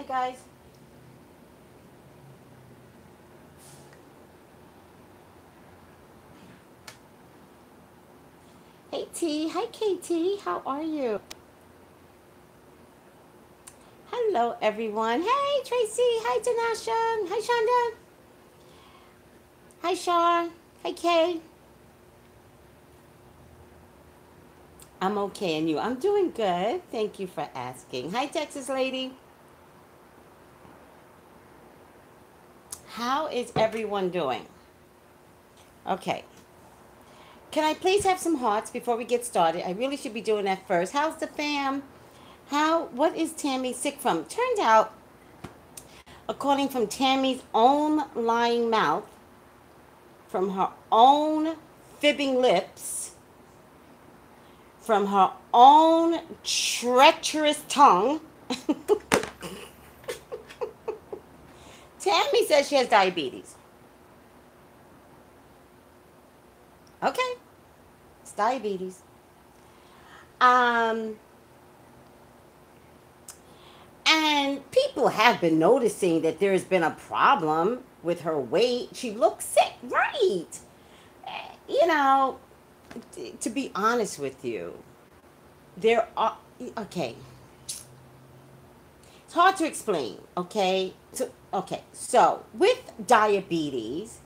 guys. Hey T, hi KT, how are you? Hello everyone. Hey Tracy, hi Tanasha, hi Shonda, hi Sean, hi Kay. I'm okay and you? I'm doing good. Thank you for asking. Hi Texas lady. How is everyone doing? Okay. Can I please have some hearts before we get started? I really should be doing that first. How's the fam? What is Tami sick from? Turned out, according from Tammy's own lying mouth, from her own fibbing lips, from her own treacherous tongue, Tami says she has diabetes. Okay, it's diabetes. Um, and people have been noticing that there's been a problem with her weight. She looks sick, right? You know, to be honest with you, there are, okay, it's hard to explain, okay? So with diabetes,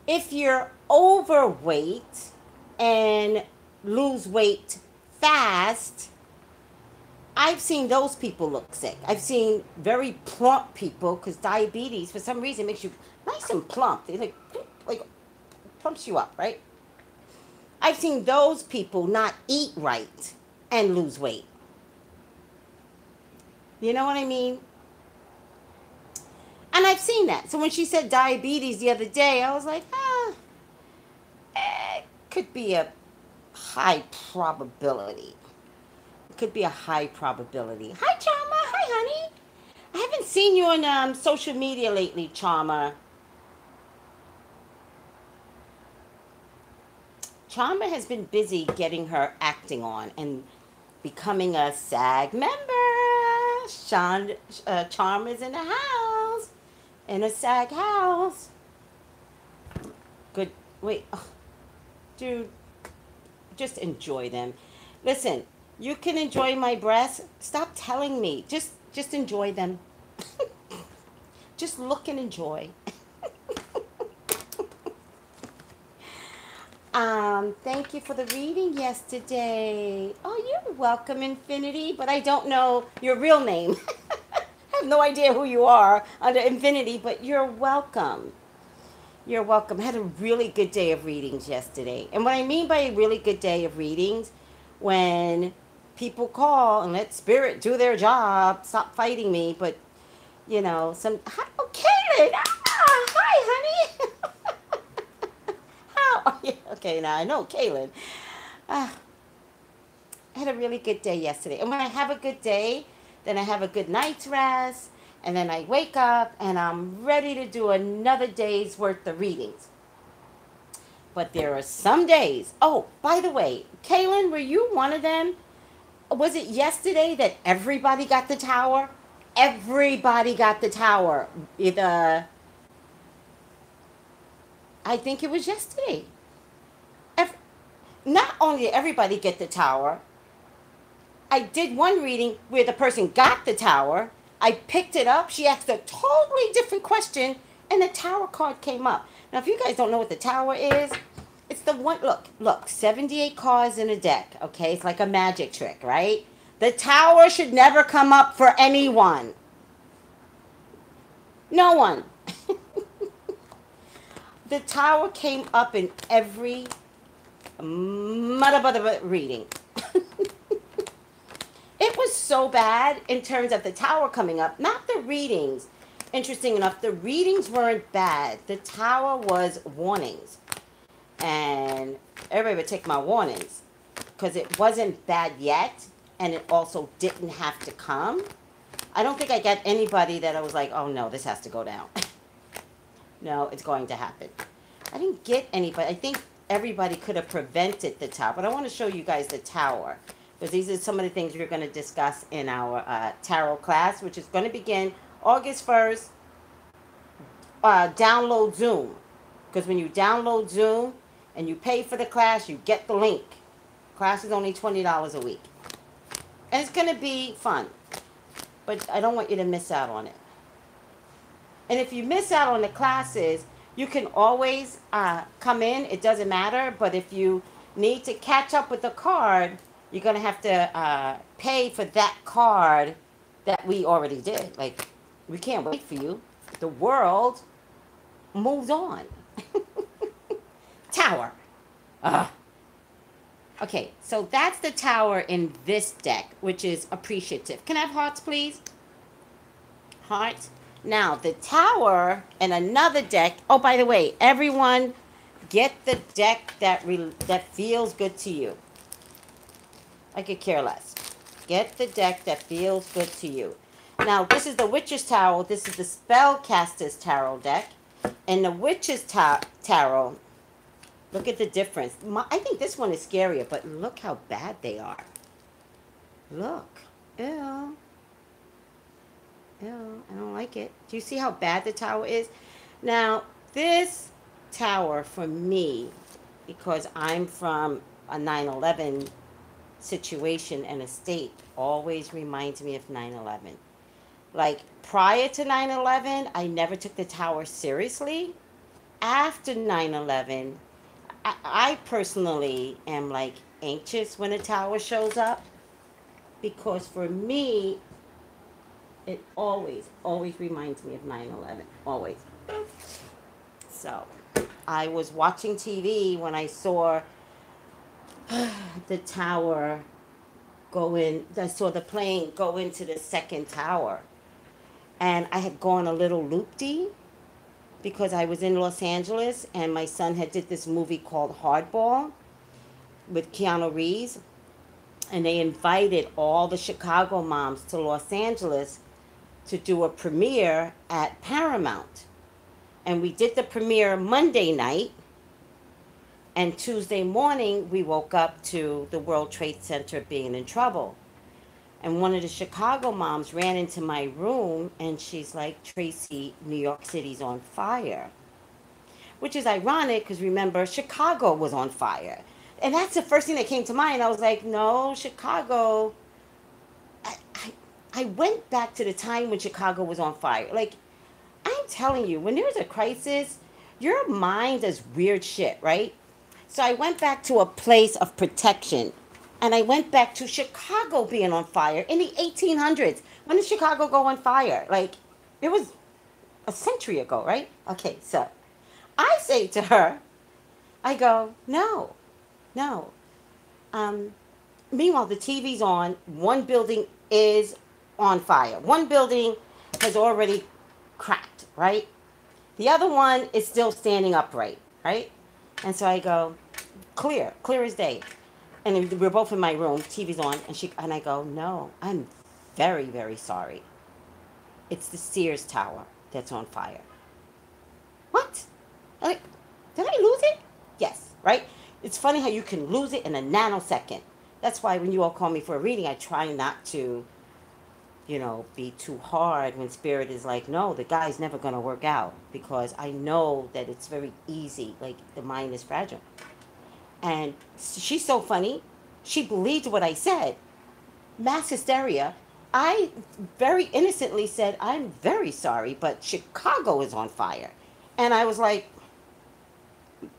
if you're overweight and lose weight fast, I've seen those people look sick. I've seen very plump people because diabetes, for some reason, makes you nice and plump. It like plumps you up, right? I've seen those people not eat right and lose weight. You know what I mean? And I've seen that. So when she said diabetes the other day, I was like, it could be a high probability. It could be a high probability. Hi, Charma. Hi, honey. I haven't seen you on social media lately, Charma. Charma has been busy getting her acting on and becoming a SAG member. Charma's in the house. In a SAG house. Good. Wait. Oh, dude, just enjoy them. Listen, you can enjoy my breasts. Stop telling me. Just enjoy them. Just look and enjoy. Thank you for the reading yesterday. Oh, you're welcome, Infinity, but I don't know your real name. I have no idea who you are under Infinity, but you're welcome. You're welcome. I had a really good day of readings yesterday. And what I mean by a really good day of readings, when people call and let spirit do their job, stop fighting me, but, you know, oh, Kaylin! Hi, honey! How are you? Okay, now I know Kaylin. I had a really good day yesterday. And when I have a good day, then I have a good night's rest, and then I wake up and I'm ready to do another day's worth of readings. But there are some days. Oh, by the way, Kaylin, were you one of them? Was it yesterday that everybody got the tower? Everybody got the tower. I think it was yesterday. Not only did everybody get the tower, I did one reading where the person got the tower. I picked it up. She asked a totally different question, and the tower card came up. Now, if you guys don't know what the tower is, it's the one, look, 78 cards in a deck, okay? It's like a magic trick, right? The tower should never come up for anyone. No one. The tower came up in every reading. It was so bad in terms of the tower coming up, not the readings. Interesting enough, the readings weren't bad. The tower was warnings. And everybody would take my warnings because it wasn't bad yet, and it also didn't have to come. I don't think I got anybody that I was like, oh no, this has to go down. No, it's going to happen. I didn't get anybody. I think everybody could have prevented the tower, but I want to show you guys the tower Because these are some of the things we're going to discuss in our tarot class, which is going to begin August 1st. Download Zoom. Because when you download Zoom and you pay for the class, you get the link. Class is only $20 a week. And it's going to be fun. But I don't want you to miss out on it. And if you miss out on the classes, you can always come in. It doesn't matter. But if you need to catch up with the card, you're going to have to pay for that card that we already did. Like, we can't wait for you. The world moves on. Tower. Okay, so that's the tower in this deck, which is appreciative. Can I have hearts, please? Hearts. Now, the tower and another deck. Oh, by the way, everyone, get the deck that feels good to you. I could care less. Get the deck that feels good to you. Now, this is the Witch's Tarot. This is the Spellcaster's Tarot deck. And the Witch's Tarot, look at the difference. I think this one is scarier, but look how bad they are. Look. Ew. Ew, I don't like it. Do you see how bad the tower is? Now, this tower for me, because I'm from a 9/11 situation and a state, always reminds me of 9/11. Like, prior to 9/11, I never took the tower seriously. After 9/11, I personally am, like, anxious when a tower shows up. Because for me, it always reminds me of 9/11. Always. So, I was watching TV when I saw the tower go in. I saw the plane go into the second tower. And I had gone a little loopy because I was in Los Angeles and my son had did this movie called Hardball with Keanu Reeves. And they invited all the Chicago moms to Los Angeles to do a premiere at Paramount. And we did the premiere Monday night. And Tuesday morning, we woke up to the World Trade Center being in trouble. And one of the Chicago moms ran into my room and she's like, Tracy, New York City's on fire. Which is ironic because remember, Chicago was on fire. And that's the first thing that came to mind. I was like, no, Chicago. I went back to the time when Chicago was on fire. Like, I'm telling you, when there's a crisis, your mind does weird shit, right? So I went back to a place of protection. And I went back to Chicago being on fire in the 1800s. When did Chicago go on fire? Like, it was a century ago, right? Okay, so I say to her, I go, no. Meanwhile, the TV's on. One building is on fire. One building has already cracked, right? The other one is still standing upright, right? And so I go, clear as day. And we're both in my room, TV's on, and I go, no, I'm very, very sorry. It's the Sears Tower that's on fire. What? Like, did I lose it? Yes, right? It's funny how you can lose it in a nanosecond. That's why when you all call me for a reading, I try not to, be too hard when spirit is like, no, the guy's never going to work out. Because I know that it's very easy. Like, the mind is fragile. And she's so funny. She believed what I said. Mass hysteria. I very innocently said, I'm very sorry, but Chicago is on fire. And I was like,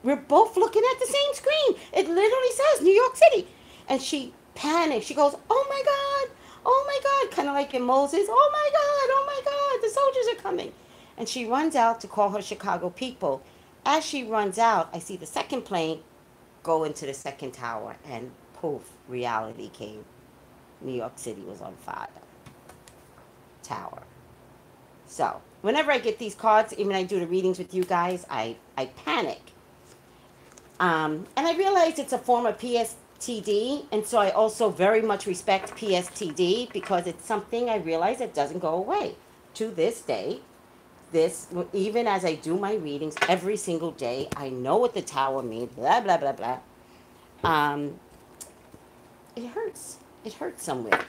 we're both looking at the same screen. It literally says New York City. And she panicked. She goes, oh my God, kind of like in Moses. Oh my God, the soldiers are coming. And she runs out to call her Chicago people. As she runs out, I see the second plane go into the second tower, and poof, reality came. New York City was on fire. Tower. So, whenever I get these cards, even I do the readings with you guys, I panic. And I realize it's a form of PSTD, and so I also very much respect PSTD because it's something I realize that doesn't go away. To this day, even as I do my readings every single day, I know what the tower means, blah, blah, blah, blah. It hurts. It hurts somewhere.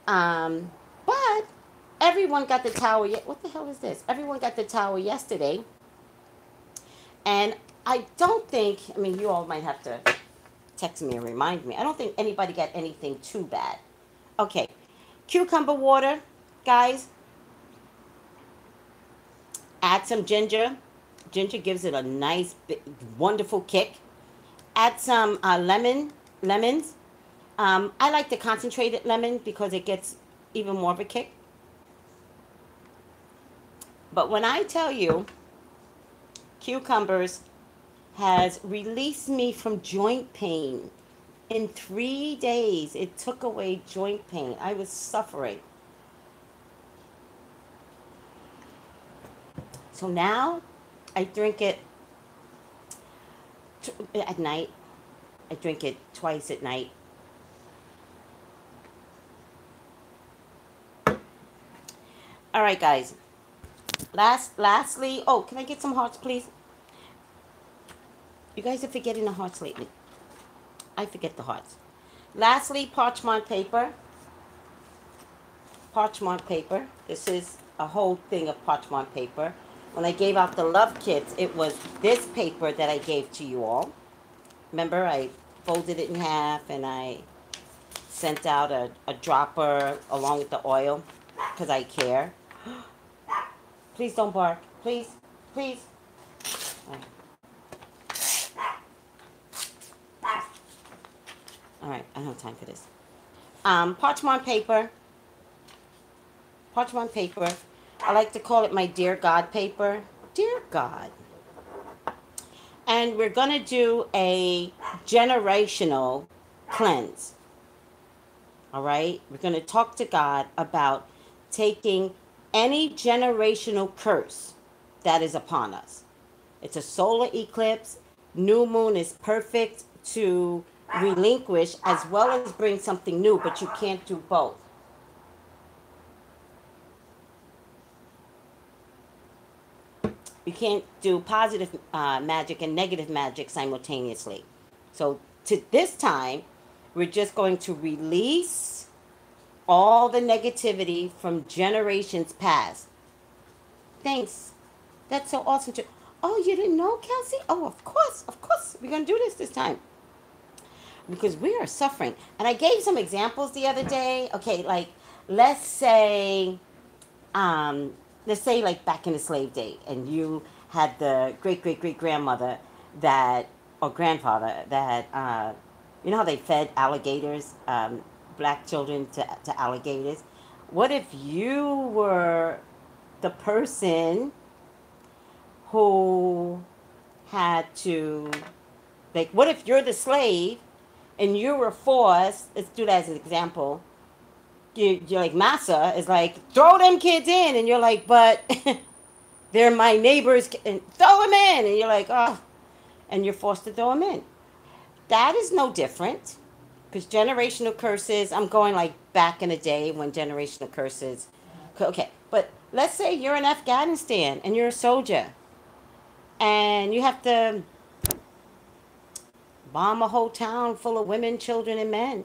But everyone got the towel. What the hell is this? Everyone got the towel yesterday, and I don't think. I mean, you all might have to text me and remind me. I don't think anybody got anything too bad. Okay, cucumber water, guys. Add some ginger. Ginger gives it a nice, wonderful kick. Add some lemons. I like the concentrated lemon because it gets even more of a kick. But when I tell you, cucumbers has released me from joint pain. In 3 days, it took away joint pain. I was suffering. So now I drink it at night. I drink it twice at night. All right, guys. Lastly, oh, can I get some hearts, please? You guys are forgetting the hearts lately. I forget the hearts. Lastly, parchment paper. Parchment paper. This is a whole thing of parchment paper. When I gave out the love kits, it was this paper that I gave to you all. Remember, I folded it in half and I sent out a dropper along with the oil because I care. Please don't bark. Please. Please. All right, I don't have time for this. Parchment paper. Parchment paper. I like to call it my Dear God paper. Dear God. And we're going to do a generational cleanse. All right? We're going to talk to God about taking any generational curse that is upon us. It's a solar eclipse. New moon is perfect to relinquish as well as bring something new, but you can't do both. You can't do positive magic and negative magic simultaneously. So to this time, we're just going to release all the negativity from generations past. Thanks. That's so awesome. Oh, you didn't know, Kelsey? Oh, of course. Of course. We're going to do this time. Because we are suffering. And I gave some examples the other day. Okay, like, let's say like back in the slave day, and you had the great-great-great-grandmother that, or grandfather that, you know how they fed alligators, black children to alligators? What if you were the person who had to, like, what if you're the slave and you were forced, let's do that as an example, you're like, massa is like, throw them kids in, and you're like, but they're my neighbors, and throw them in, and you're like, oh, and you're forced to throw them in. That is no different, because generational curses, I'm going like back in the day when generational curses, okay, but let's say you're in Afghanistan, and you're a soldier, and you have to bomb a whole town full of women, children, and men.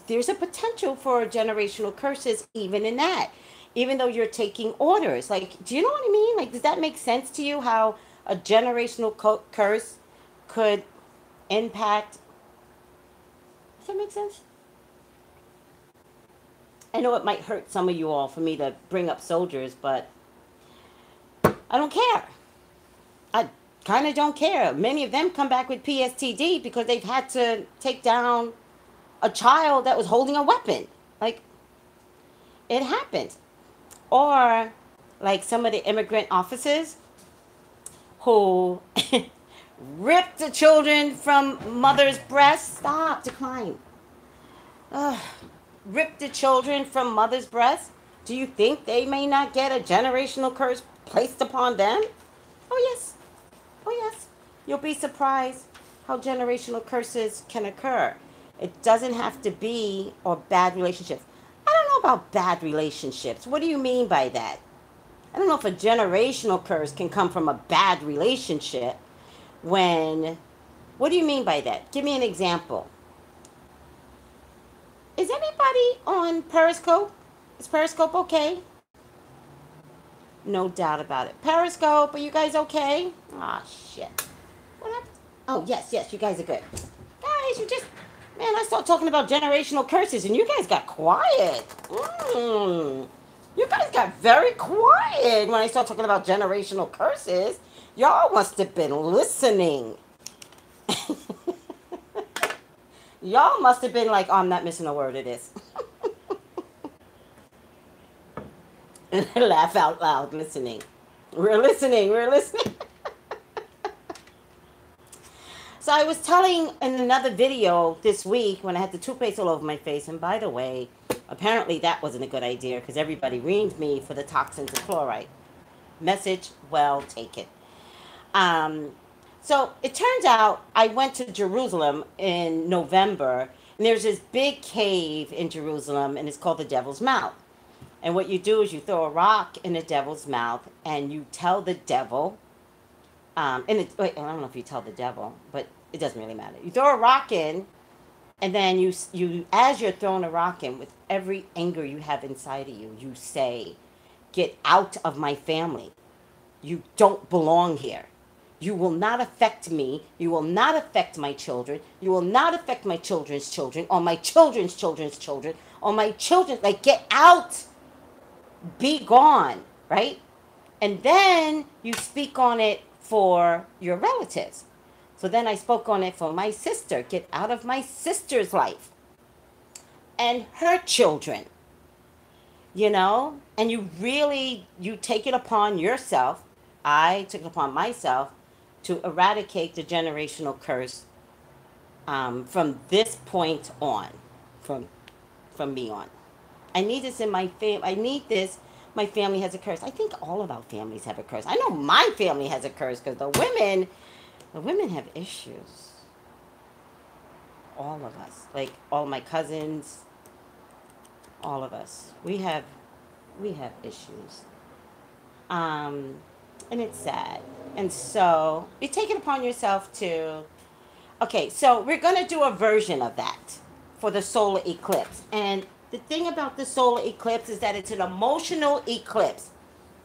There's a potential for generational curses even in that, even though you're taking orders. Like, do you know what I mean? Like, does that make sense to you, how a generational curse could impact? Does that make sense? I know it might hurt some of you all for me to bring up soldiers, but I don't care. I kind of don't care. Many of them come back with PSTD because they've had to take down a child that was holding a weapon. Like, it happens. Or like some of the immigrant officers who ripped the children from mother's breasts. Stop, decline. Ripped the children from mother's breasts. Do you think they may not get a generational curse placed upon them? Oh yes. Oh yes. You'll be surprised how generational curses can occur. It doesn't have to be, or bad relationships. I don't know about bad relationships. What do you mean by that? I don't know if a generational curse can come from a bad relationship when, what do you mean by that? Give me an example. Is anybody on Periscope? Is Periscope okay? No doubt about it. Periscope, are you guys okay? Ah, shit. What happened? Oh, yes, yes, you guys are good. Guys, you just. Man, I started talking about generational curses and you guys got quiet. You guys got very quiet when I started talking about generational curses. Y'all must have been listening. Y'all must have been like, oh, I'm not missing a word of this. And laugh out loud listening. We're listening. We're listening. So I was telling in another video this week when I had the toothpaste all over my face, and by the way, apparently that wasn't a good idea because everybody reamed me for the toxins of fluoride. Message well taken. So it turns out I went to Jerusalem in November, and there's this big cave in Jerusalem, and it's called the Devil's Mouth. And what you do is you throw a rock in the devil's mouth, and you tell the devil, wait, I don't know if you tell the devil, but it doesn't really matter. You throw a rock in, and then you as you're throwing a rock in, with every anger you have inside of you, you say, "Get out of my family. You don't belong here. You will not affect me. You will not affect my children. You will not affect my children's children, or my children's children's children, or my children. Like, get out. Be gone," right? And then you speak on it for your relatives. So then I spoke on it for my sister. Get out of my sister's life and her children, you know? And you take it upon yourself. I took it upon myself to eradicate the generational curse from this point on, from me on. I need this in my family. I need this. My family has a curse. I think all of our families have a curse. I know my family has a curse because the women have issues. All of us, like all my cousins, all of us, we have issues. And it's sad. And so you take it upon yourself to. Okay, so we're gonna do a version of that for the solar eclipse. And the thing about the solar eclipse is that it's an emotional eclipse.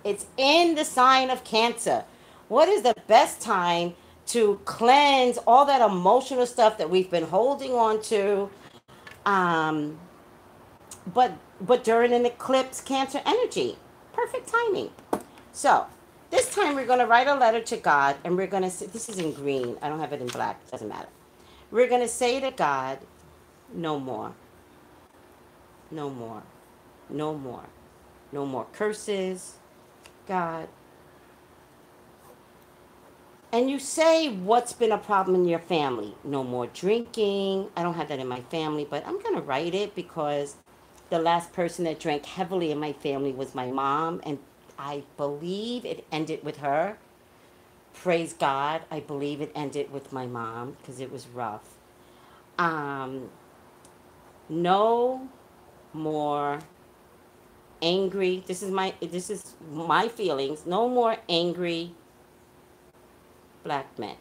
It's in the sign of Cancer. What is the best time to cleanse all that emotional stuff that we've been holding on to? Um, but during an eclipse, Cancer energy, perfect timing. So this time we're going to write a letter to God, and we're going to say, this is in green. I don't have it in black. Doesn't matter. We're going to say to God, no more. No more. No more. No more curses, God. And you say what's been a problem in your family. No more drinking. I don't have that in my family, but I'm going to write it because the last person that drank heavily in my family was my mom, and I believe it ended with her. Praise God. I believe it ended with my mom because it was rough. No more angry. This is my feelings. No more angry black men.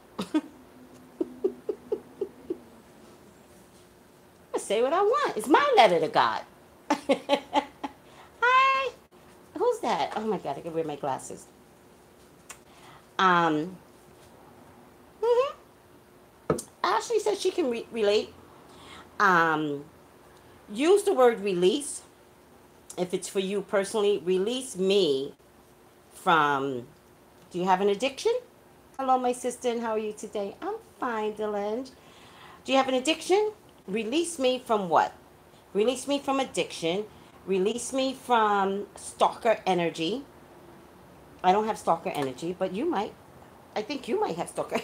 I say what I want. It's my letter to God. Hi. Who's that? Oh my God, I can wear my glasses. Um, mhm. Ashley says she can relate. Um, use the word release. If it's for you personally, release me from. Do you have an addiction? Hello, my sister, and how are you today? I'm fine, Delange. Do you have an addiction? Release me from what? Release me from addiction. Release me from stalker energy. I don't have stalker energy, but you might. I think you might have stalker.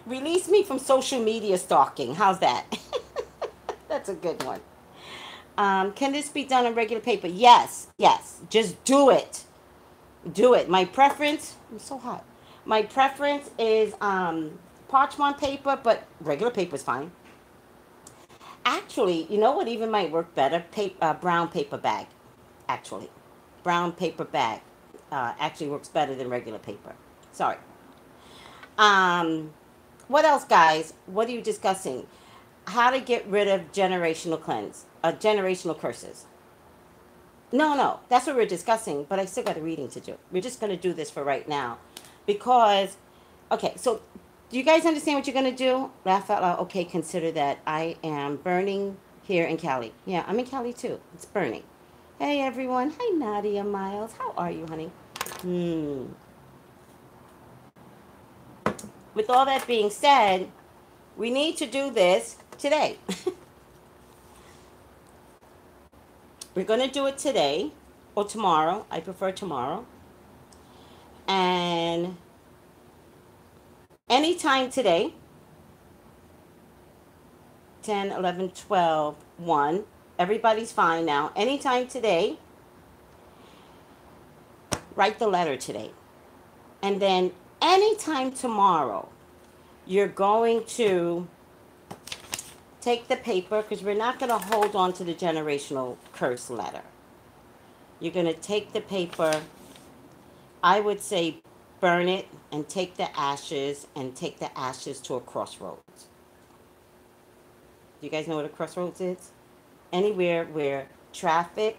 Release me from social media stalking. How's that? That's a good one. Can this be done on regular paper? Yes, yes. Just do it. Do it. My preference, I'm so hot. My preference is parchment paper, but regular paper is fine. Actually, you know what even might work better? Brown paper bag. Actually, brown paper bag actually works better than regular paper. Sorry. What else, guys? What are you discussing? how to get rid of generational curses. No, no, that's what we're discussing, but I still got a reading to do. We're just going to do this for right now. Because, okay, so do you guys understand what you're going to do? Laugh out loud. Okay, consider that I am burning here in Cali. Yeah, I'm in Cali too. It's burning. Hey, everyone. Hi, Nadia Miles. How are you, honey? Hmm. With all that being said, we need to do this today. We're going to do it today or tomorrow. I prefer tomorrow. And anytime today, 10, 11, 12, 1. Everybody's fine now. Anytime today, write the letter today. And then anytime tomorrow, you're going to take the paper, because we're not going to hold on to the generational curse letter. You're going to take the paper, I would say burn it, and take the ashes to a crossroads. Do you guys know what a crossroads is? Anywhere where traffic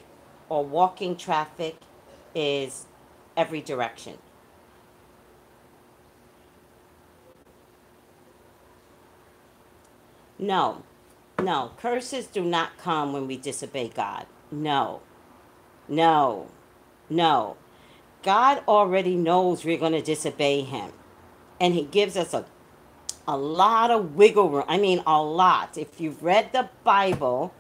or walking traffic is every direction. No, no, curses do not come when we disobey God. No, no, no. God already knows we're going to disobey him. And he gives us a lot of wiggle room. I mean, a lot. If you've read the Bible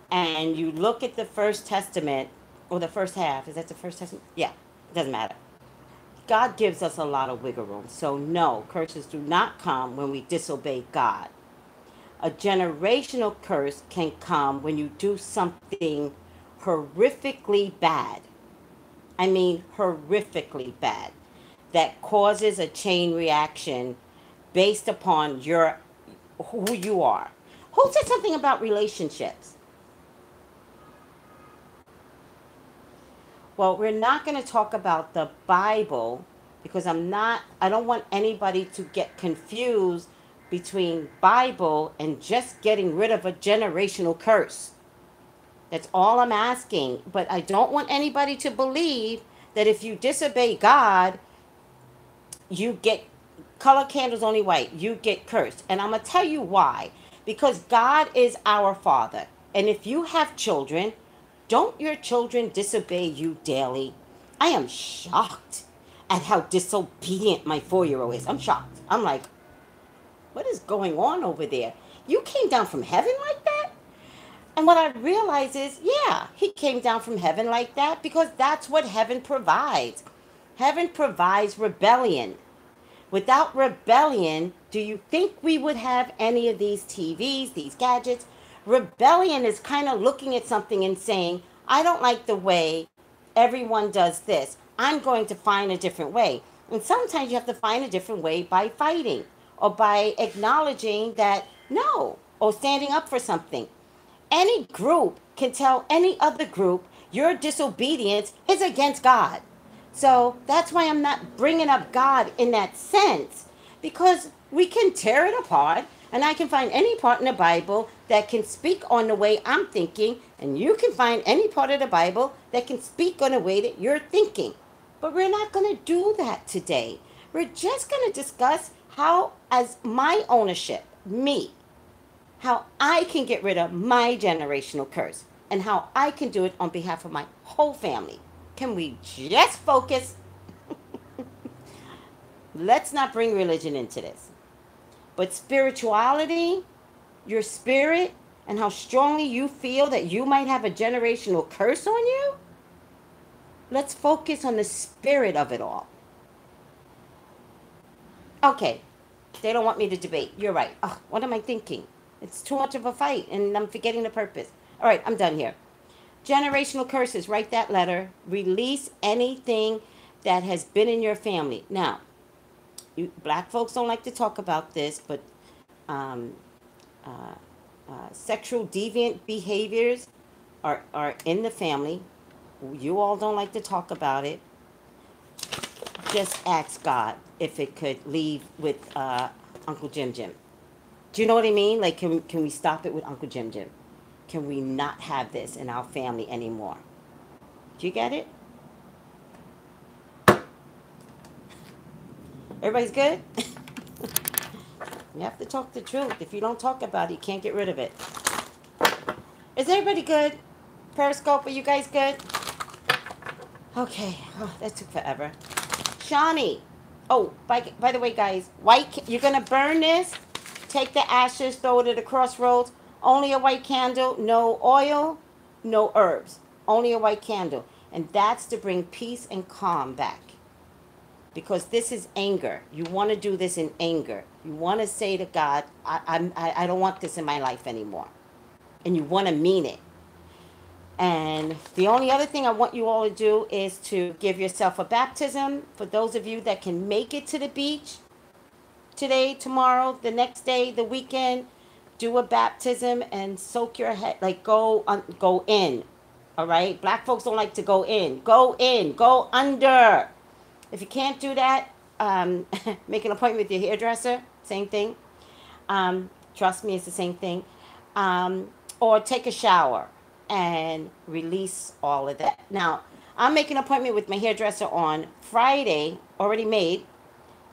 and you look at the First Testament, or the first half, is that the First Testament? Yeah, it doesn't matter. God gives us a lot of wiggle room. So, no, curses do not come when we disobey God. A generational curse can come when you do something horrifically bad. I mean, horrifically bad. That causes a chain reaction based upon who you are. Who said something about relationships? Well, we're not going to talk about the Bible because I don't want anybody to get confused between Bible and just getting rid of a generational curse. That's all I'm asking. But I don't want anybody to believe that if you disobey God, you get color candles only white. You get cursed. And I'm going to tell you why. Because God is our Father. And if you have children, don't your children disobey you daily? I am shocked at how disobedient my 4-year-old is. I'm shocked. I'm like, what is going on over there? You came down from heaven like that? And what I realize is, yeah, he came down from heaven like that because that's what heaven provides. Heaven provides rebellion. Without rebellion, do you think we would have any of these TVs, these gadgets? Rebellion is kind of looking at something and saying, I don't like the way everyone does this. I'm going to find a different way. And sometimes you have to find a different way by fighting or by acknowledging that no, or standing up for something. Any group can tell any other group your disobedience is against God. So that's why I'm not bringing up God in that sense, because we can tear it apart, and I can find any part in the Bible that can speak on the way I'm thinking, and you can find any part of the Bible that can speak on the way that you're thinking. But we're not going to do that today. We're just going to discuss how, as my ownership, me, how I can get rid of my generational curse and how I can do it on behalf of my whole family. Can we just focus? Let's not bring religion into this. But spirituality, your spirit, and how strongly you feel that you might have a generational curse on you, let's focus on the spirit of it all. Okay, they don't want me to debate. You're right. Oh, what am I thinking? It's too much of a fight, and I'm forgetting the purpose. All right, I'm done here. Generational curses, write that letter. Release anything that has been in your family. Now, black folks don't like to talk about this, but um, sexual deviant behaviors are in the family. You all don't like to talk about it. Just ask God if it could leave with Uncle Jim Jim. Do you know what I mean? Like, can we stop it with Uncle Jim Jim? Can we not have this in our family anymore? Do you get it? Everybody's good? You have to talk the truth. If you don't talk about it, you can't get rid of it. Is everybody good? Periscope, are you guys good? Okay. Oh, that took forever. Shanie. Oh, by the way, guys, you're going to burn this. Take the ashes, throw it at the crossroads. Only a white candle, no oil, no herbs. Only a white candle. And that's to bring peace and calm back. Because this is anger. You want to do this in anger. You want to say to God, I don't want this in my life anymore. And you want to mean it. And the only other thing I want you all to do is to give yourself a baptism. For those of you that can make it to the beach today, tomorrow, the next day, the weekend, do a baptism and soak your head. Like go in. All right? Black folks don't like to go in. Go in. Go under. If you can't do that, make an appointment with your hairdresser. Same thing. Trust me, it's the same thing. Or take a shower and release all of that. Now, I'm making an appointment with my hairdresser on Friday, already made,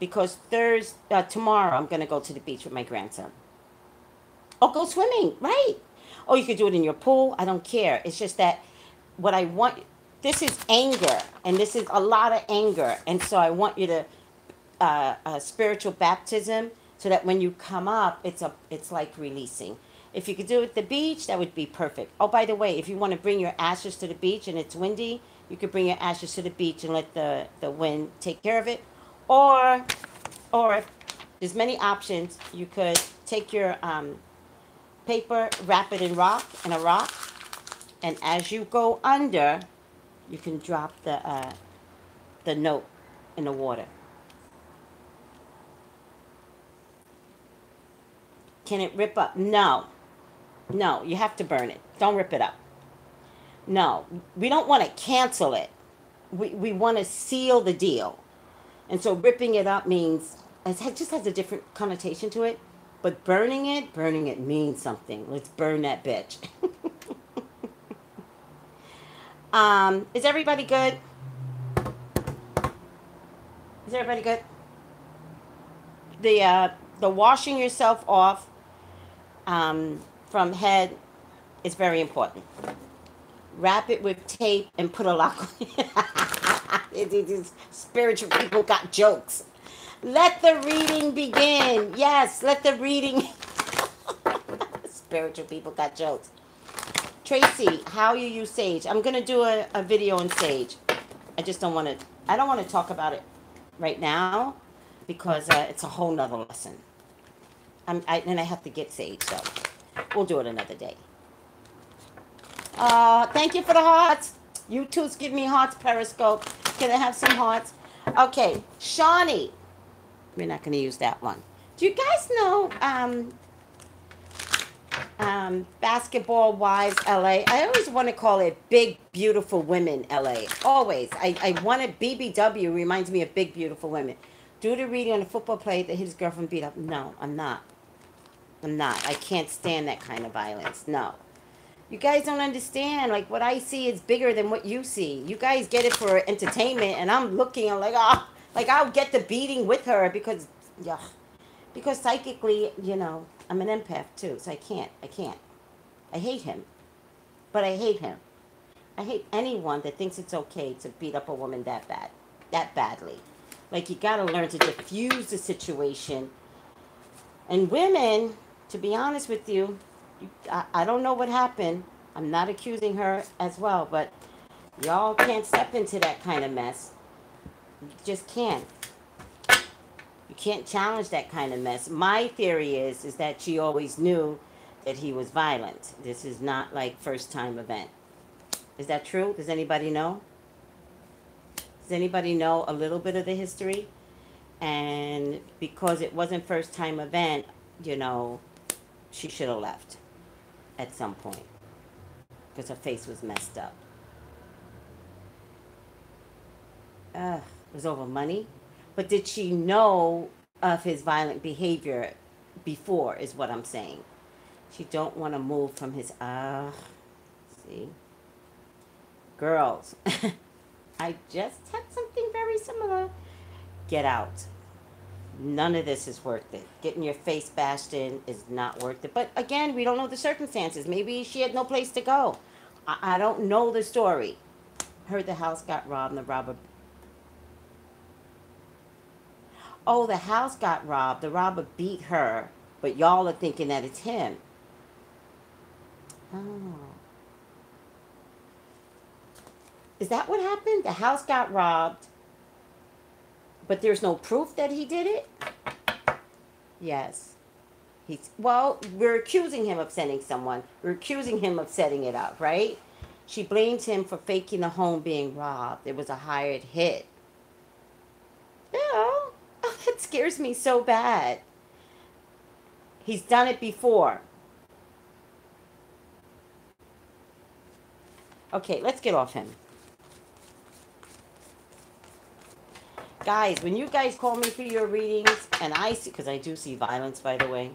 because tomorrow I'm going to go to the beach with my grandson. Oh, go swimming, right? Oh, you could do it in your pool. I don't care. It's just that what I want, this is anger, and this is a lot of anger. And so I want you to, a spiritual baptism, so that when you come up, it's like releasing. If you could do it at the beach, that would be perfect. Oh, by the way, if you want to bring your ashes to the beach and it's windy, you could bring your ashes to the beach and let the wind take care of it. Or there's many options. You could take your paper, wrap it in a rock, and as you go under, you can drop the note in the water. Can it rip up? No. No, you have to burn it. Don't rip it up. No, we don't want to cancel it. We want to seal the deal. And so ripping it up means, it just has a different connotation to it. But burning it means something. Let's burn that bitch. Is everybody good? Is everybody good? The washing yourself off from head is very important. Wrap it with tape and put a lock on it. These spiritual people got jokes. Let the reading begin. Yes, let the reading. Spiritual people got jokes. Tracy, how you use sage? I'm gonna do a video on sage. I just don't want to. I don't want to talk about it right now because it's a whole nother lesson. And I have to get sage, so we'll do it another day. Thank you for the hearts. You two's give me hearts, Periscope. Can I have some hearts? Okay, Shanie. We're not going to use that one. Do you guys know Basketball Wives LA? I always want to call it Big Beautiful Women LA. Always. I wanted BBW reminds me of Big Beautiful Women. Do the reading on a football player that his girlfriend beat up. No, I'm not. I'm not. I can't stand that kind of violence. No. You guys don't understand. Like, what I see is bigger than what you see. You guys get it for entertainment, and I'm looking, I'm like, ah, like I'll get the beating with her because, yeah. Because psychically, I'm an empath too, so I can't. I hate him. But I hate him. I hate anyone that thinks it's okay to beat up a woman that badly. Like, you gotta learn to diffuse the situation. And women, to be honest with you, I don't know what happened. I'm not accusing her as well, but y'all can't step into that kind of mess. You just can't. You can't challenge that kind of mess. My theory is that she always knew that he was violent. This is not like first time event. Is that true? Does anybody know? Does anybody know a little bit of the history? And because it wasn't first time event, she should have left at some point because her face was messed up. It was over money. But did she know of his violent behavior before is what I'm saying. She don't want to move from his, see. Girls, I just had something very similar. Get out. None of this is worth it. Getting your face bashed in is not worth it. But again, we don't know the circumstances. Maybe she had no place to go. I don't know the story. Heard the house got robbed and the robber. Oh, the house got robbed. The robber beat her. But y'all are thinking that it's him. Oh. Is that what happened? The house got robbed. But there's no proof that he did it? Yes. Well, we're accusing him of sending someone. We're accusing him of setting it up, right? She blames him for faking the home being robbed. It was a hired hit. Yeah, it scares me so bad. He's done it before. Okay, let's get off him. Guys, when you guys call me for your readings, and I see, because I do see violence, by the way.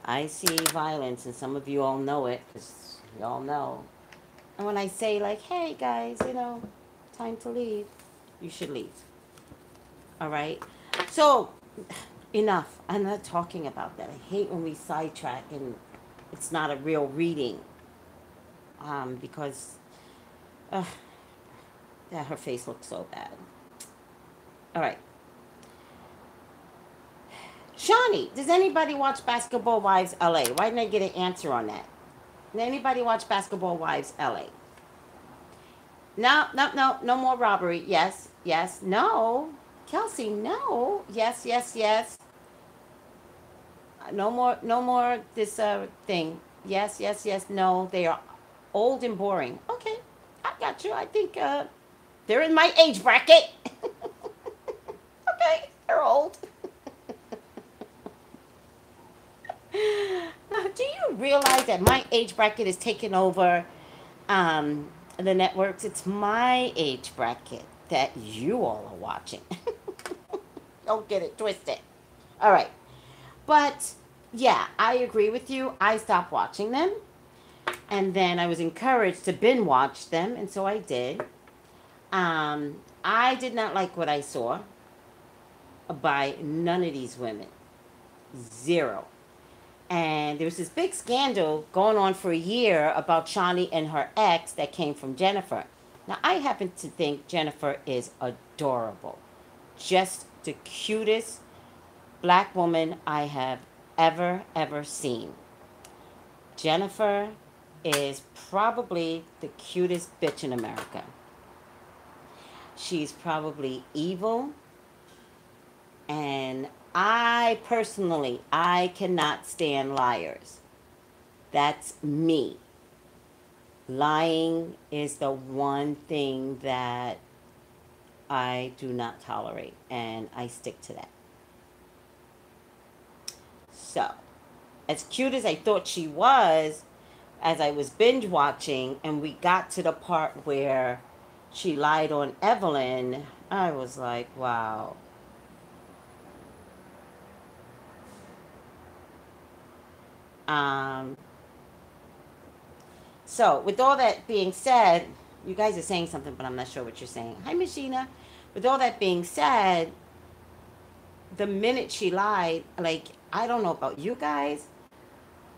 I see violence, and some of you all know it, because you all know. And when I say, like, hey, guys, you know, time to leave, you should leave. All right? So, enough. I'm not talking about that. I hate when we sidetrack and it's not a real reading. Because yeah, her face looks so bad. All right. Shanie, does anybody watch Basketball Wives LA? Why didn't I get an answer on that? Did anybody watch Basketball Wives LA? No, no, no, no more robbery. Yes, yes, no. Kelsey, no. Yes, yes, yes. No more this thing. Yes, yes, yes, no. They are old and boring. Okay, I got you. I think they're in my age bracket. Okay, they're old. Do you realize that my age bracket is taking over the networks? It's my age bracket that you all are watching. Don't get it twisted. All right. But yeah, I agree with you. I stopped watching them. And then I was encouraged to binge watch them. And so I did. I did not like what I saw by none of these women. Zero. And there was this big scandal going on for a year about Shanie and her ex that came from Jennifer. Now, I happen to think Jennifer is adorable. Just the cutest black woman I have ever seen. Jennifer is probably the cutest bitch in America. She's probably evil. And I personally, I cannot stand liars. That's me. Lying is the one thing that I do not tolerate, and I stick to that. So, as cute as I thought she was, as I was binge watching, and we got to the part where she lied on Evelyn, I was like, wow. So, with all that being said, you guys are saying something, but I'm not sure what you're saying. Hi, Machina. With all that being said, the minute she lied, like, I don't know about you guys,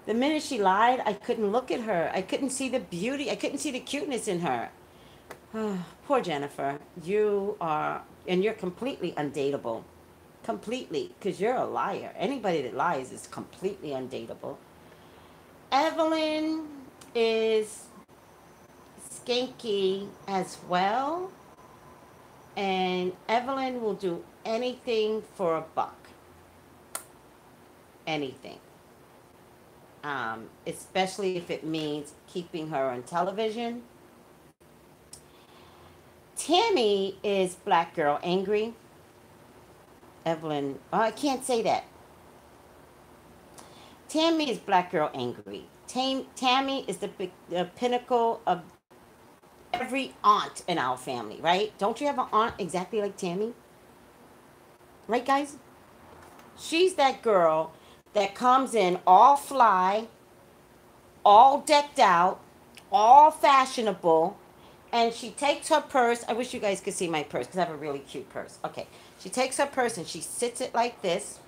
the minute she lied, I couldn't look at her. I couldn't see the beauty. I couldn't see the cuteness in her. Poor Jennifer. You are, and you're completely undateable. Completely, because you're a liar. Anybody that lies is completely undateable. Evelyn is skanky as well. And Evelyn will do anything for a buck. Anything. Especially if it means keeping her on television. Tami is black girl angry. Evelyn, I can't say that. Tami is black girl angry. Tami is the pinnacle of every aunt in our family, right? Don't you have an aunt exactly like Tami? Right, guys? She's that girl that comes in all fly, all decked out, all fashionable, and she takes her purse. I wish you guys could see my purse because I have a really cute purse. Okay. She takes her purse and she sits it like this,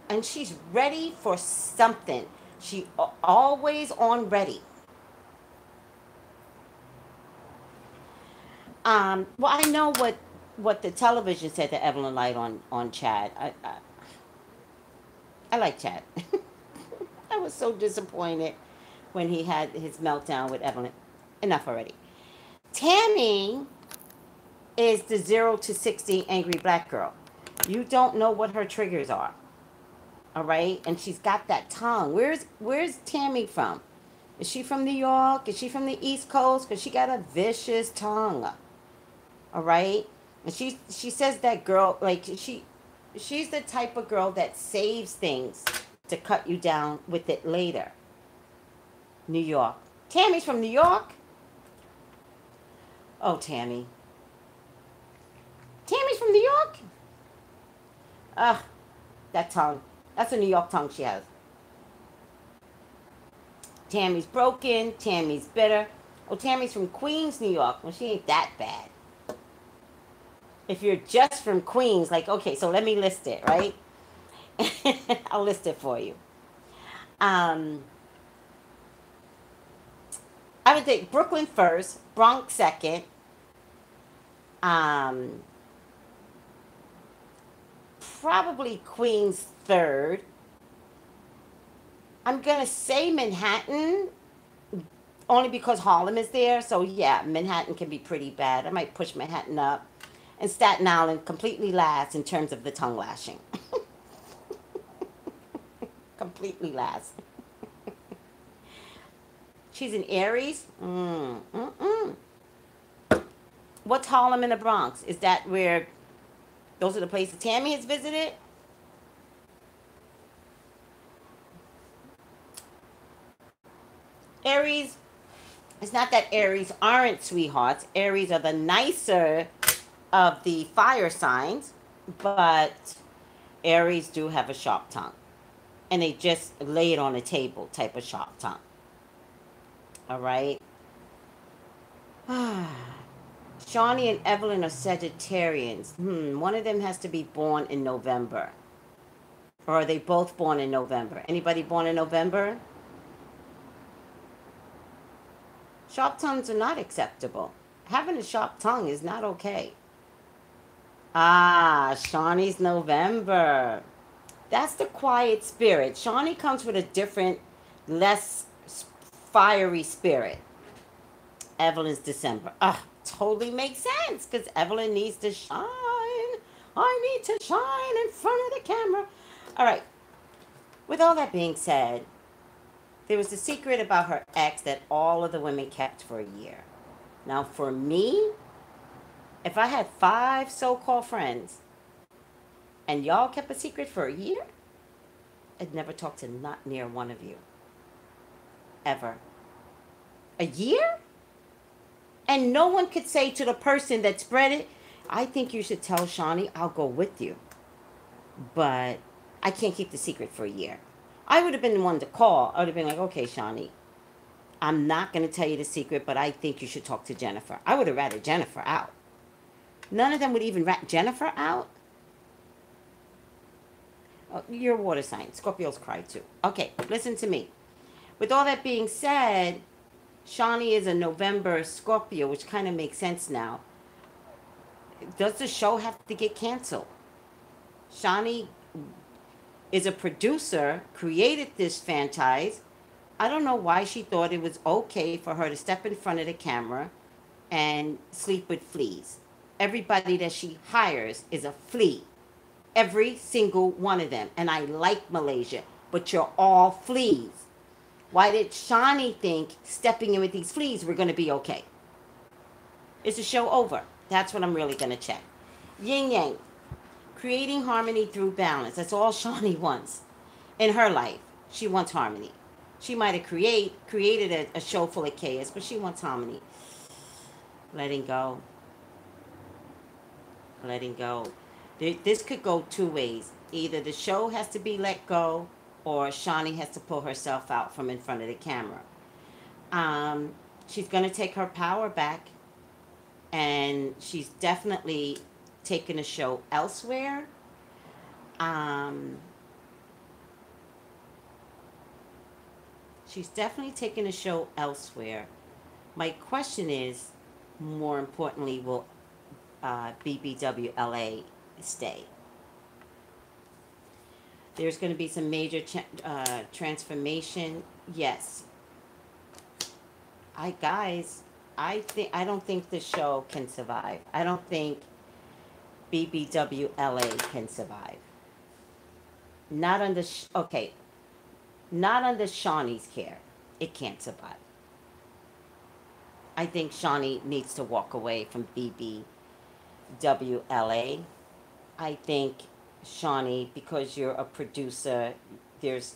and she's ready for something. She always on ready. Well, I know what the television said to Evelyn Light on Chad. I like Chad. I was so disappointed when he had his meltdown with Evelyn. Enough already. Tami is the 0 to 60 angry black girl. You don't know what her triggers are. All right? And she's got that tongue. Where's Tami from? Is she from New York? Is she from the East Coast? Because she got a vicious tongue. All right? And she says that girl, like, she's the type of girl that saves things to cut you down with it later. New York. Tami's from New York? Oh, Tami. Tami's from New York? Ugh, that tongue. That's a New York tongue she has. Tami's broken. Tami's bitter. Oh, Tami's from Queens, New York. Well, she ain't that bad. If you're just from Queens, like, okay, so let me list it, right? I'll list it for you. I would think Brooklyn first, Bronx second, probably Queens third. I'm gonna say Manhattan only because Harlem is there. So yeah, Manhattan can be pretty bad. I might push Manhattan up. And Staten Island completely last in terms of the tongue lashing. Completely last. She's an Aries. What's Harlem in the Bronx? Is that where those are the places Tami has visited? Aries, it's not that Aries aren't sweethearts. Aries are the nicer of the fire signs, but Aries do have a sharp tongue. And they just lay it on the table type of sharp tongue. All right? Shanie and Evelyn are Sagittarians. One of them has to be born in November. Or are they both born in November? Anybody born in November? Sharp tongues are not acceptable. Having a sharp tongue is not okay. Ah, Shanie's November. That's the quiet spirit. Shanie comes with a different, less fiery spirit. Evelyn's December. Totally makes sense because Evelyn needs to shine. I need to shine in front of the camera. All right. With all that being said, there was a secret about her ex that all of the women kept for a year. Now, for me, if I had 5 so-called friends and y'all kept a secret for a year, I'd never talk to not near one of you. Ever. A year? And no one could say to the person that spread it, I think you should tell Shanie, I'll go with you. But I can't keep the secret for a year. I would have been the one to call. I would have been like, okay, Shanie, I'm not going to tell you the secret, but I think you should talk to Jennifer. I would have ratted Jennifer out. None of them would even rat Jennifer out. Oh, you're a water sign. Scorpios cry too. Okay, listen to me. With all that being said, Shanie is a November Scorpio, which kind of makes sense now. Does the show have to get canceled? Shanie is a producer, created this franchise. I don't know why she thought it was okay for her to step in front of the camera and sleep with fleas. Everybody that she hires is a flea. Every single one of them. And I like Malaysia, but you're all fleas. Why did Shanie think stepping in with these fleas were going to be okay? Is the show over? That's what I'm really going to check. Yin Yang. Creating harmony through balance. That's all Shanie wants in her life. She wants harmony. She might have created a show full of chaos, but she wants harmony. Letting go. Letting go. This could go two ways. Either the show has to be let go, or Shanie has to pull herself out from in front of the camera. Um, she's going to take her power back, and she's definitely taking the show elsewhere. Um, she's definitely taking the show elsewhere. My question is, more importantly, will BBWLA stay? There's going to be some major transformation. Yes, I don't think the show can survive. I don't think BBWLA can survive. Not under okay, not under Shanie's care. It can't survive. I think Shanie needs to walk away from BBWLA. I think Shanie, because you're a producer, there's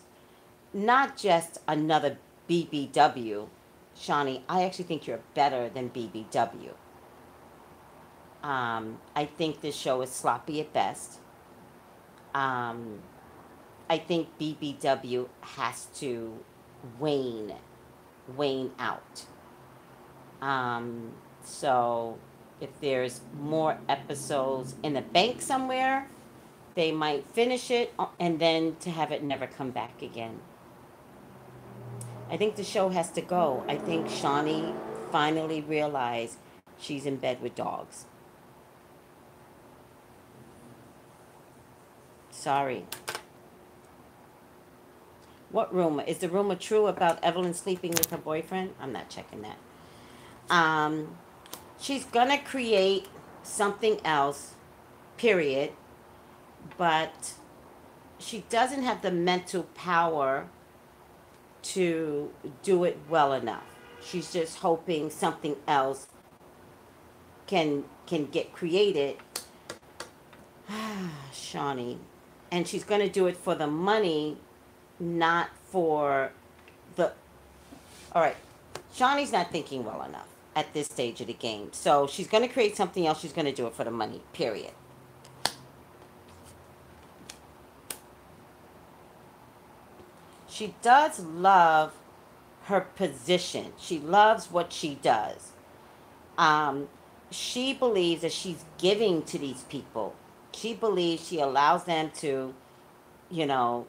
not just another BBW. Shanie, I actually think you're better than BBW. I think this show is sloppy at best. Um, I think BBW has to wane, wane out. Um, so if there's more episodes in the bank somewhere, they might finish it and then to have it never come back again. I think the show has to go. I think Shanie finally realized she's in bed with dogs. Sorry. What rumor? Is the rumor true about Evelyn sleeping with her boyfriend? I'm not checking that. Um, she's gonna create something else, period. But she doesn't have the mental power to do it well enough. She's just hoping something else can get created. Shanie. And she's going to do it for the money, not for the... All right. Shanie's not thinking well enough at this stage of the game. So she's going to create something else. She's going to do it for the money, period. She does love her position. She loves what she does. Um, she believes that she's giving to these people. She believes she allows them to, you know,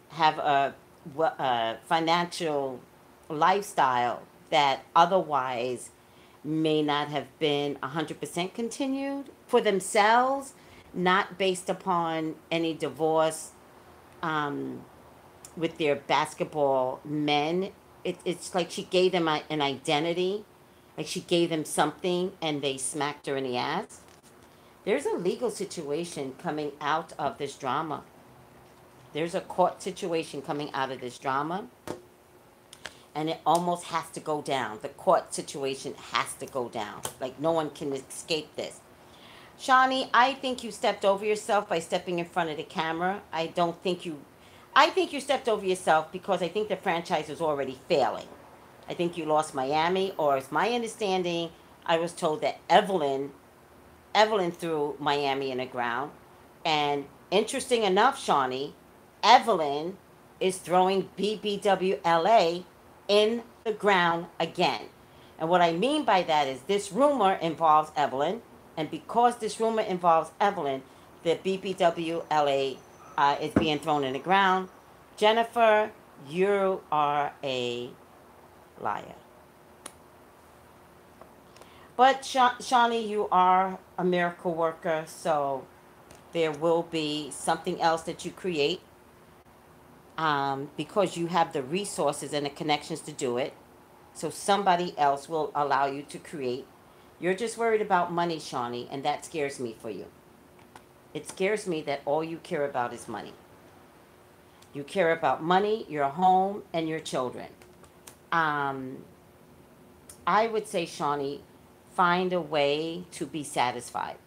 have a financial lifestyle that otherwise may not have been 100% continued for themselves, not based upon any divorce um, with their basketball men. It's like she gave them an identity, like she gave them something and they smacked her in the ass. There's a legal situation coming out of this drama. There's a court situation coming out of this drama, and it almost has to go down. The court situation has to go down. Like, no one can escape this. Shanie, I think you stepped over yourself by stepping in front of the camera. I think you stepped over yourself because I think the franchise is already failing. I think you lost Miami, or it's my understanding, I was told that Evelyn threw Miami in the ground. And interesting enough, Shanie, Evelyn is throwing BBWLA in the ground again. And what I mean by that is this rumor involves Evelyn. And because this rumor involves Evelyn, the BBWLA is being thrown in the ground. Jennifer, you are a liar. But Shanie, you are a miracle worker, so there will be something else that you create because you have the resources and the connections to do it. So somebody else will allow you to create. You're just worried about money, Shanie, and that scares me for you. It scares me that all you care about is money. You care about money, your home, and your children. Um, I would say, Shanie, find a way to be satisfied.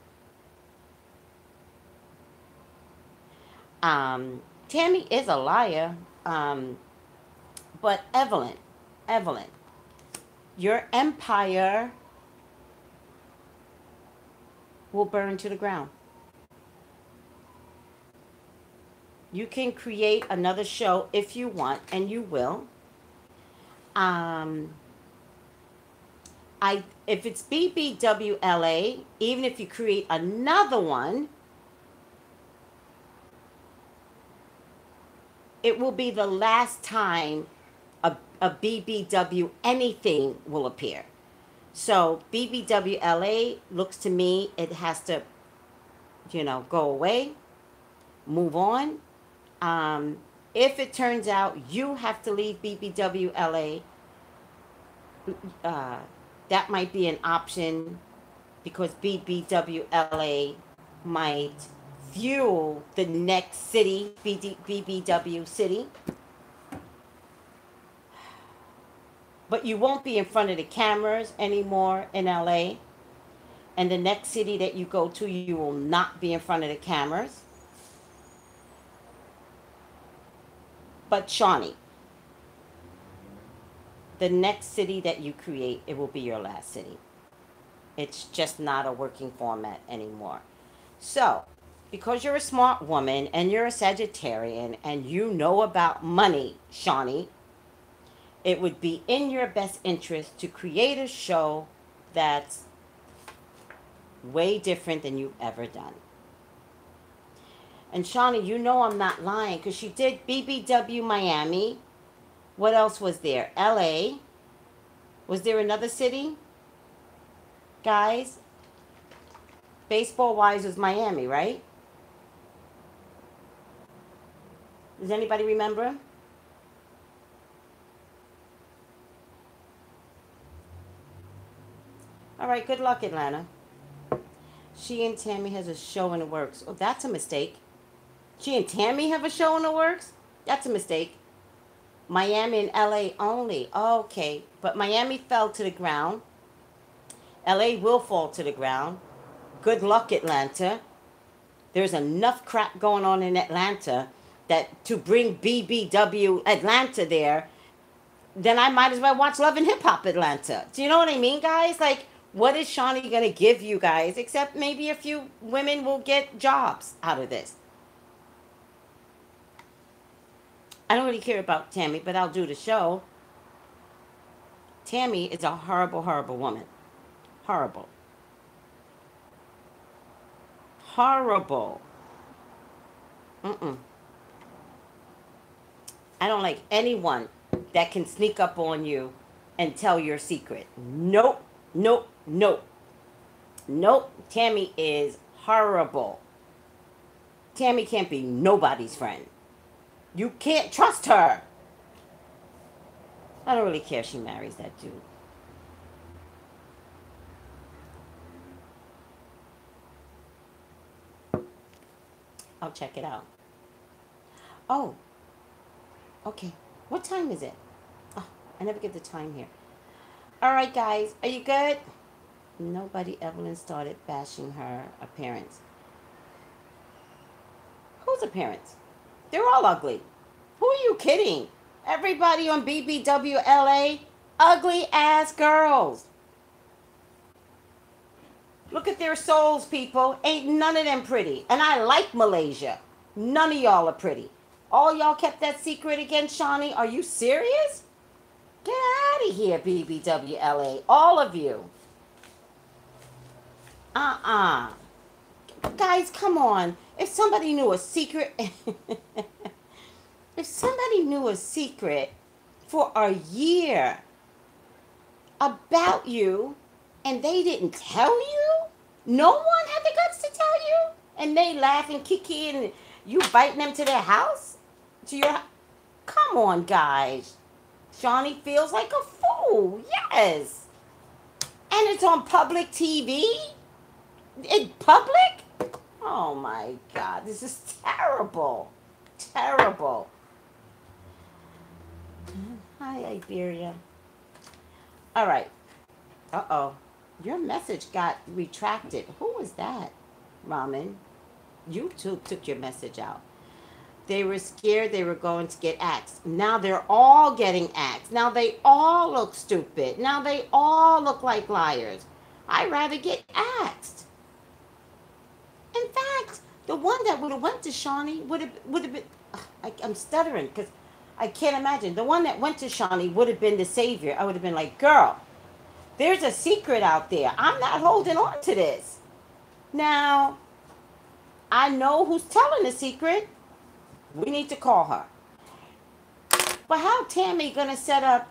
Tami is a liar, but Evelyn, your empire will burn to the ground. You can create another show if you want, and you will. Um, if it's BBWLA, even if you create another one, it will be the last time a BBW anything will appear. So BBWLA looks to me it has to, go away, move on. If it turns out you have to leave BBWLA, uh, that might be an option because BBWLA might fuel the next city, BBW city. But you won't be in front of the cameras anymore in LA. And the next city that you go to, you will not be in front of the cameras. But Shanie, the next city that you create, it will be your last city. It's just not a working format anymore. So, because you're a smart woman and you're a Sagittarian and you know about money, Shanie, it would be in your best interest to create a show that's way different than you've ever done. And Shanie, you know I'm not lying because she did BBW Miami. What else was there? LA. Was there another city? Guys, baseball wise was Miami, right? Does anybody remember? All right, good luck, Atlanta. She and Tami has a show in the works. Oh, that's a mistake. She and Tami have a show in the works? That's a mistake. Miami and LA only. Okay, but Miami fell to the ground. LA will fall to the ground. Good luck, Atlanta. There's enough crap going on in Atlanta that to bring BBW Atlanta there, then I might as well watch Love and Hip Hop Atlanta. Do you know what I mean, guys? Like, what is Shanie going to give you guys? Except maybe a few women will get jobs out of this. I don't really care about Tami, but I'll do the show. Tami is a horrible, horrible woman. Horrible. Horrible. Mm-mm. I don't like anyone that can sneak up on you and tell your secret. Nope. Nope. Nope. Nope. Tami is horrible. Tami can't be nobody's friend. You can't trust her. I don't really care if she marries that dude. I'll check it out. Oh, okay. What time is it? Oh, I never get the time here. All right, guys. Are you good? Nobody, Evelyn started bashing her appearance. Whose appearance? They're all ugly. Who are you kidding? Everybody on BBWLA, ugly ass girls. Look at their souls, people. Ain't none of them pretty. And I like Malaysia. None of y'all are pretty. All y'all kept that secret against Shanie? Are you serious? Get out of here, BBWLA. All of you. Guys, come on. If somebody knew a secret... if somebody knew a secret for a year about you and they didn't tell you, no one had the guts to tell you, and they laugh and kiki and you biting them to their house, to your, come on, guys. Shanie feels like a fool. Yes, and it's on public TV. In public. Oh my God, this is terrible. Terrible. Hi, Iberia. All right. Uh-oh. Your message got retracted. Who was that, Ramen? YouTube took your message out. They were scared they were going to get axed. Now they're all getting axed. Now they all look stupid. Now they all look like liars. I'd rather get axed. In fact, the one that would have went to Shanie would have been I'm stuttering because I can't imagine. The one that went to Shanie would have been the savior. I would have been like, girl, there's a secret out there. I'm not holding on to this. Now, I know who's telling the secret. We need to call her. But how Tami gonna set up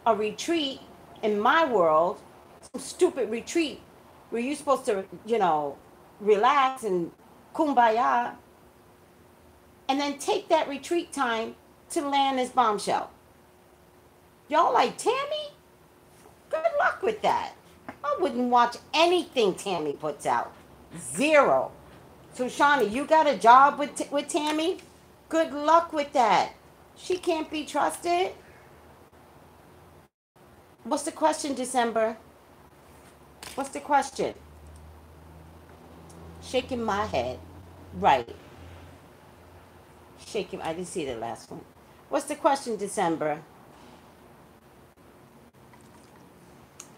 a retreat in my world, some stupid retreat where you're supposed to, relax and kumbaya, and then take that retreat time to land this bombshell? Y'all like, Tami? Good luck with that. I wouldn't watch anything Tami puts out. Zero. So, Shanie, you got a job with Tami? Good luck with that. She can't be trusted. What's the question, December? What's the question? Shaking my head. Right. Shaking. I didn't see the last one. What's the question, December?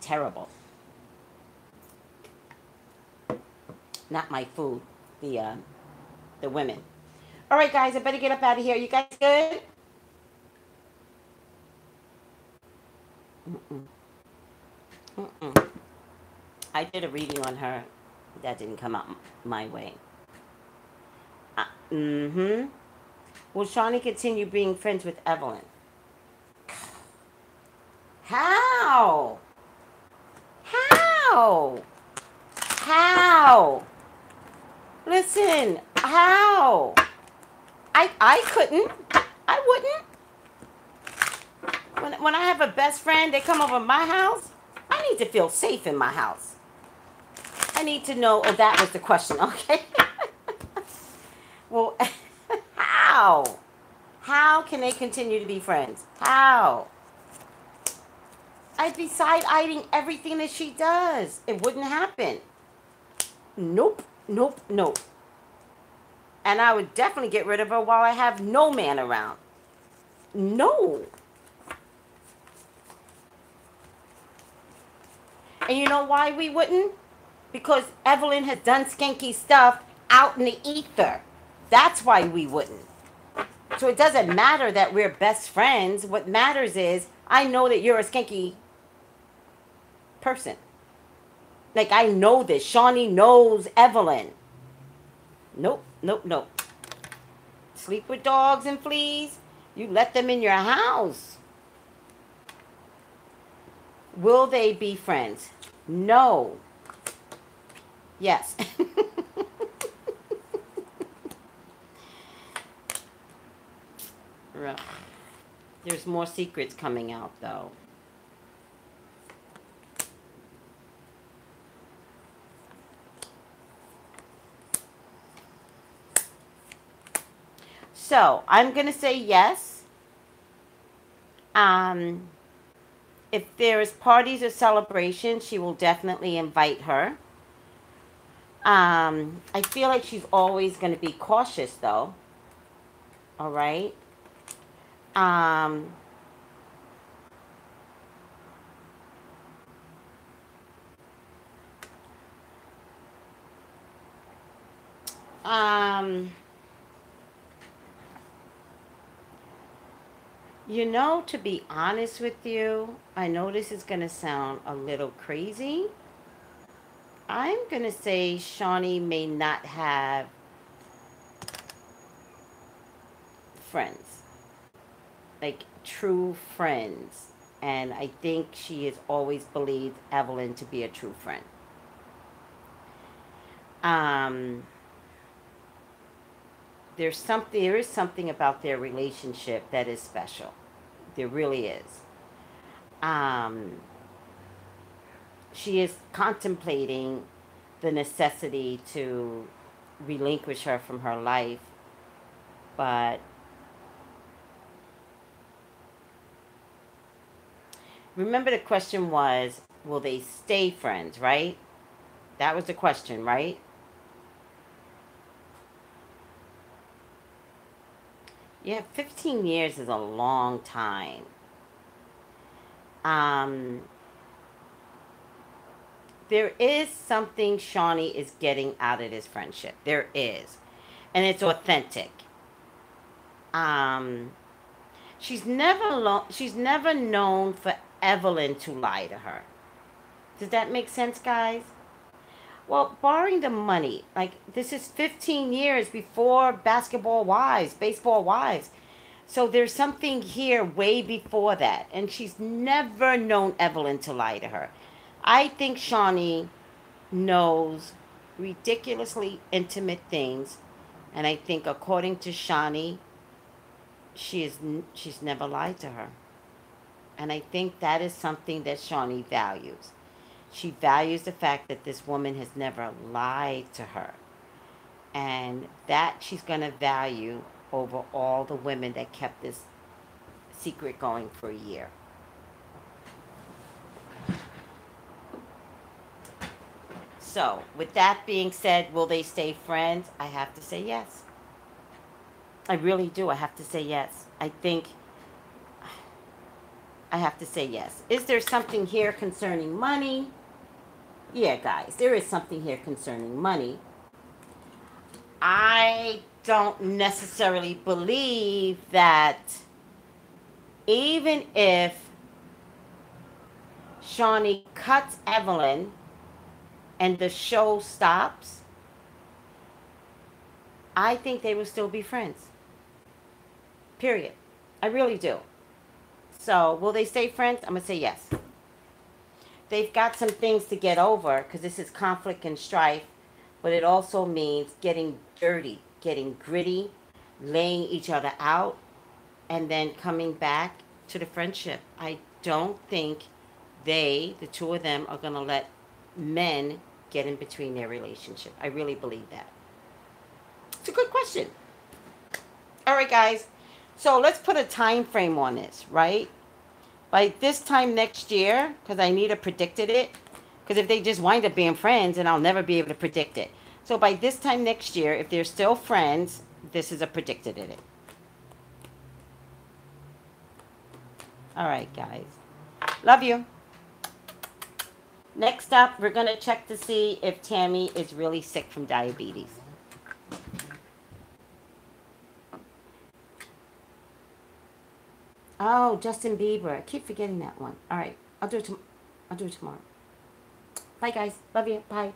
Terrible. Not my food. The women. All right, guys. I better get up out of here. You guys good? Mm-mm. Mm-mm. I did a reading on her. That didn't come out my way. Mm-hmm. Will Shanie continue being friends with Evelyn? How? How? How? Listen, how? I couldn't. I wouldn't. When I have a best friend, they come over my house, I need to feel safe in my house. I need to know, oh, that was the question, okay? Well, how? How can they continue to be friends? How? I'd be side-eyeing everything that she does. It wouldn't happen. Nope, nope, nope. And I would definitely get rid of her while I have no man around. No. And you know why we wouldn't? Because Evelyn has done skanky stuff out in the ether. That's why we wouldn't. So it doesn't matter that we're best friends. What matters is I know that you're a skanky person. Like, I know this. Shanie knows Evelyn. Nope, nope, nope. Sleep with dogs and fleas. You let them in your house. Will they be friends? No. Yes. There's more secrets coming out, though. So, I'm going to say yes. If there is parties or celebrations, she will definitely invite her. I feel like she's always going to be cautious, though. All right. Um, to be honest with you, I know this is going to sound a little crazy. I'm going to say Shanie may not have friends, like true friends. And I think she has always believed Evelyn to be a true friend. There is something about their relationship that is special. There really is. She is contemplating the necessity to relinquish her from her life, but remember the question was, will they stay friends, right? That was the question, right? Yeah, 15 years is a long time. There is something Shanie is getting out of this friendship. There is. And it's authentic. um, she's never known for Evelyn to lie to her. Does that make sense, guys? Well, barring the money, like this is 15 years before basketball wives, baseball wives. So there's something here way before that. And she's never known Evelyn to lie to her. I think Shanie knows ridiculously intimate things. And I think according to Shanie, she's never lied to her. And I think that is something that Shanie values. She values the fact that this woman has never lied to her. And that she's going to value over all the women that kept this secret going for a year. So, with that being said, will they stay friends? I have to say yes. I really do. I have to say yes. I have to say yes. Is there something here concerning money? Yeah, guys, there is something here concerning money. I don't necessarily believe that even if Shanie cuts Evelyn and the show stops, I think they will still be friends. Period. I really do. So, will they stay friends? I'm going to say yes. They've got some things to get over because this is conflict and strife, but it also means getting dirty, getting gritty, laying each other out, and then coming back to the friendship. I don't think the two of them, are going to let men get in between their relationship. I really believe that. It's a good question. All right, guys. So let's put a time frame on this, right? By this time next year, because Anita predicted it, because if they just wind up being friends, then I'll never be able to predict it. So by this time next year, if they're still friends, this is a predicted in it. All right, guys. Love you. Next up, we're going to check to see if Tami is really sick from diabetes. Oh, Justin Bieber. I keep forgetting that one. All right. I'll do it tomorrow. Bye, guys. Love you. Bye.